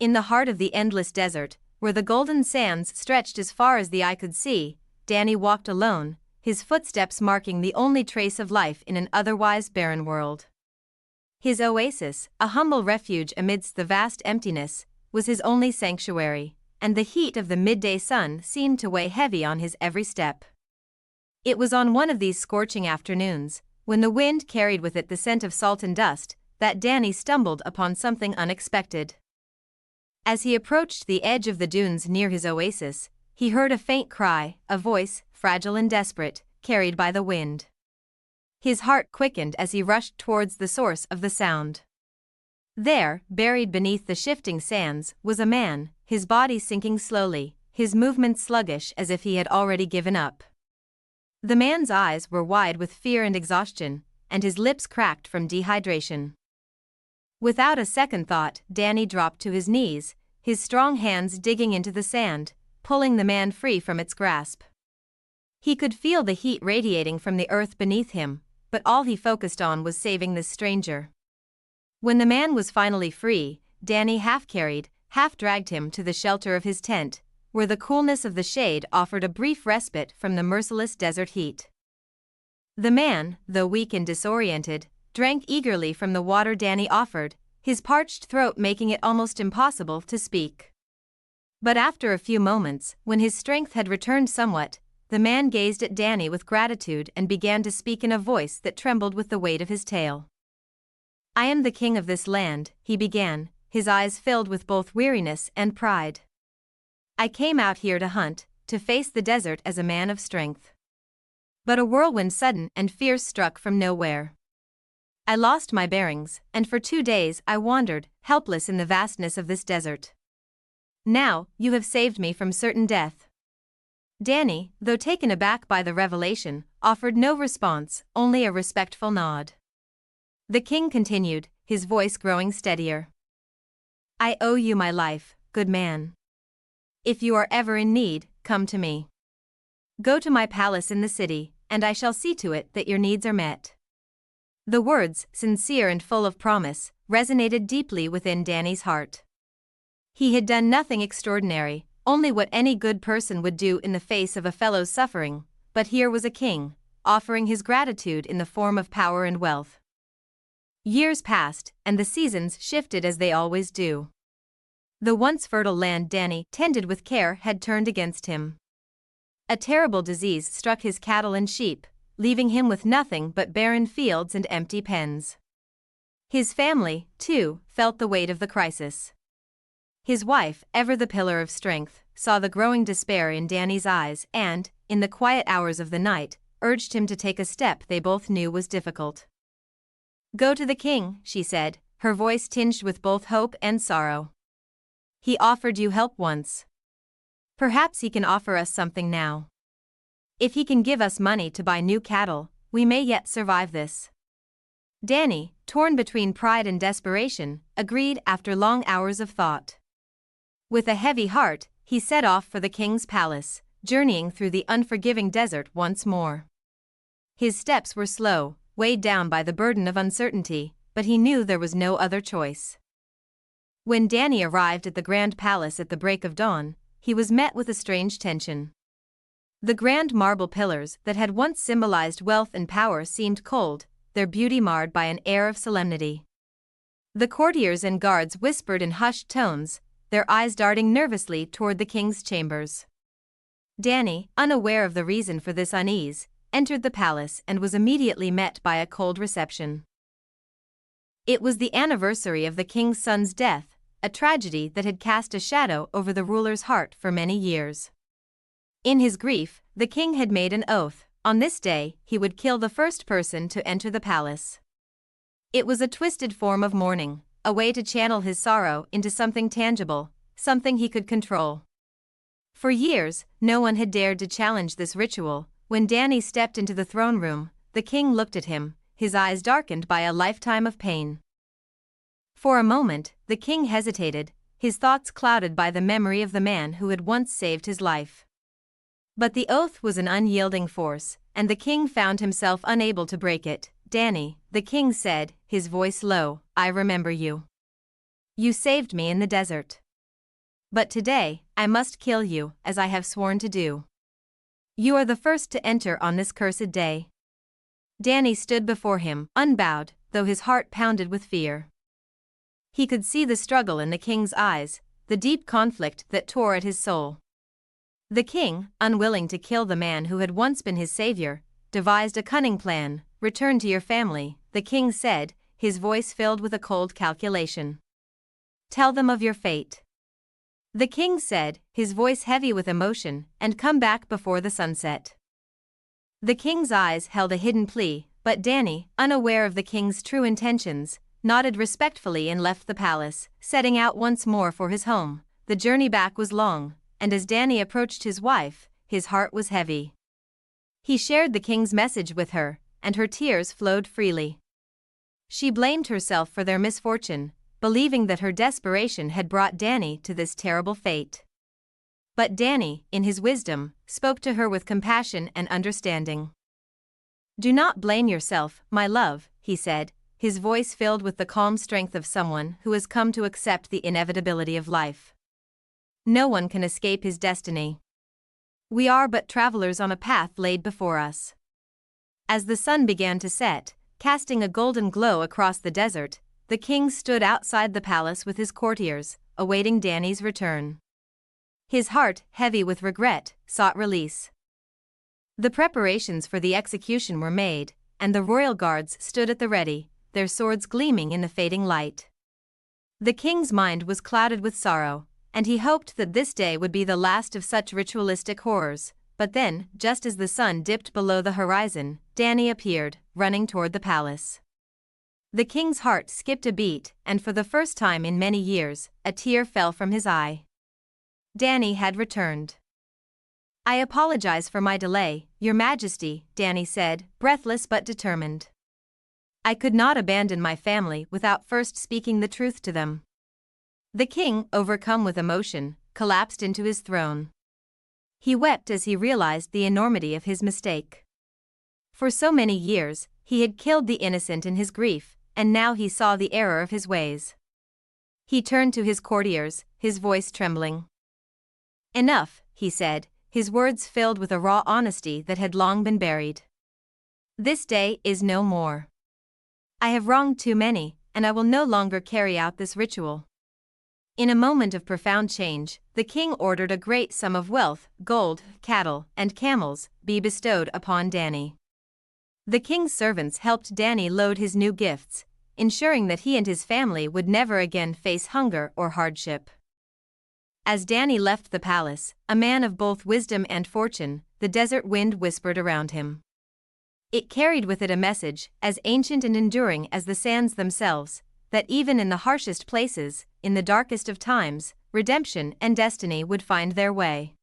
In the heart of the endless desert, where the golden sands stretched as far as the eye could see, Danny walked alone, his footsteps marking the only trace of life in an otherwise barren world. His oasis, a humble refuge amidst the vast emptiness, was his only sanctuary, and the heat of the midday sun seemed to weigh heavy on his every step. It was on one of these scorching afternoons, when the wind carried with it the scent of salt and dust, that Danny stumbled upon something unexpected. As he approached the edge of the dunes near his oasis, he heard a faint cry, a voice, fragile and desperate, carried by the wind. His heart quickened as he rushed towards the source of the sound. There, buried beneath the shifting sands, was a man, his body sinking slowly, his movements sluggish as if he had already given up. The man's eyes were wide with fear and exhaustion, and his lips cracked from dehydration. Without a second thought, Danny dropped to his knees, his strong hands digging into the sand, pulling the man free from its grasp. He could feel the heat radiating from the earth beneath him, but all he focused on was saving this stranger. When the man was finally free, Danny half-carried, half-dragged him to the shelter of his tent, where the coolness of the shade offered a brief respite from the merciless desert heat. The man, though weak and disoriented, drank eagerly from the water Danny offered, his parched throat making it almost impossible to speak. But after a few moments, when his strength had returned somewhat, the man gazed at Danny with gratitude and began to speak in a voice that trembled with the weight of his tale. "I am the king of this land," he began, his eyes filled with both weariness and pride. "I came out here to hunt, to face the desert as a man of strength. But a whirlwind sudden and fierce struck from nowhere. I lost my bearings, and for 2 days I wandered, helpless in the vastness of this desert. Now, you have saved me from certain death." Danny, though taken aback by the revelation, offered no response, only a respectful nod. The king continued, his voice growing steadier. "I owe you my life, good man. If you are ever in need, come to me. Go to my palace in the city, and I shall see to it that your needs are met." The words, sincere and full of promise, resonated deeply within Danny's heart. He had done nothing extraordinary, only what any good person would do in the face of a fellow's suffering, but here was a king, offering his gratitude in the form of power and wealth. Years passed, and the seasons shifted as they always do. The once fertile land Danny tended with care had turned against him. A terrible disease struck his cattle and sheep, leaving him with nothing but barren fields and empty pens. His family, too, felt the weight of the crisis. His wife, ever the pillar of strength, saw the growing despair in Danny's eyes and, in the quiet hours of the night, urged him to take a step they both knew was difficult. "Go to the king," she said, her voice tinged with both hope and sorrow. "He offered you help once. Perhaps he can offer us something now. If he can give us money to buy new cattle, we may yet survive this." Danny, torn between pride and desperation, agreed after long hours of thought. With a heavy heart, he set off for the king's palace, journeying through the unforgiving desert once more. His steps were slow, weighed down by the burden of uncertainty, but he knew there was no other choice. When Danny arrived at the grand palace at the break of dawn, he was met with a strange tension. The grand marble pillars that had once symbolized wealth and power seemed cold, their beauty marred by an air of solemnity. The courtiers and guards whispered in hushed tones, their eyes darting nervously toward the king's chambers. Danny, unaware of the reason for this unease, entered the palace and was immediately met by a cold reception. It was the anniversary of the king's son's death, a tragedy that had cast a shadow over the ruler's heart for many years. In his grief, the king had made an oath. On this day, he would kill the first person to enter the palace. It was a twisted form of mourning, a way to channel his sorrow into something tangible, something he could control. For years, no one had dared to challenge this ritual. When Danny stepped into the throne room, the king looked at him, his eyes darkened by a lifetime of pain. For a moment, the king hesitated, his thoughts clouded by the memory of the man who had once saved his life. But the oath was an unyielding force, and the king found himself unable to break it. "Danny," the king said, his voice low, "I remember you. You saved me in the desert. But today, I must kill you, as I have sworn to do. You are the first to enter on this cursed day." Danny stood before him, unbowed, though his heart pounded with fear. He could see the struggle in the king's eyes, the deep conflict that tore at his soul. The king, unwilling to kill the man who had once been his savior, devised a cunning plan. "Return to your family," the king said, his voice filled with a cold calculation. "Tell them of your fate." The king said, his voice heavy with emotion, "and come back before the sunset." The king's eyes held a hidden plea, but Danny, unaware of the king's true intentions, nodded respectfully and left the palace, setting out once more for his home. The journey back was long, and as Danny approached his wife, his heart was heavy. He shared the king's message with her, and her tears flowed freely. She blamed herself for their misfortune, believing that her desperation had brought Danny to this terrible fate. But Danny, in his wisdom, spoke to her with compassion and understanding. "Do not blame yourself, my love," he said, his voice filled with the calm strength of someone who has come to accept the inevitability of life. "No one can escape his destiny. We are but travelers on a path laid before us." As the sun began to set, casting a golden glow across the desert, the king stood outside the palace with his courtiers, awaiting Danny's return. His heart, heavy with regret, sought release. The preparations for the execution were made, and the royal guards stood at the ready, their swords gleaming in the fading light. The king's mind was clouded with sorrow, and he hoped that this day would be the last of such ritualistic horrors. But then, just as the sun dipped below the horizon, Danny appeared, running toward the palace. The king's heart skipped a beat, and for the first time in many years, a tear fell from his eye. Danny had returned. "I apologize for my delay, Your Majesty," Danny said, breathless but determined. "I could not abandon my family without first speaking the truth to them." The king, overcome with emotion, collapsed into his throne. He wept as he realized the enormity of his mistake. For so many years, he had killed the innocent in his grief, and now he saw the error of his ways. He turned to his courtiers, his voice trembling. "Enough," he said, his words filled with a raw honesty that had long been buried. "This day is no more. I have wronged too many, and I will no longer carry out this ritual." In a moment of profound change, the king ordered a great sum of wealth, gold, cattle, and camels, be bestowed upon Danny. The king's servants helped Danny load his new gifts, ensuring that he and his family would never again face hunger or hardship. As Danny left the palace, a man of both wisdom and fortune, the desert wind whispered around him. It carried with it a message, as ancient and enduring as the sands themselves, that even in the harshest places, in the darkest of times, redemption and destiny would find their way.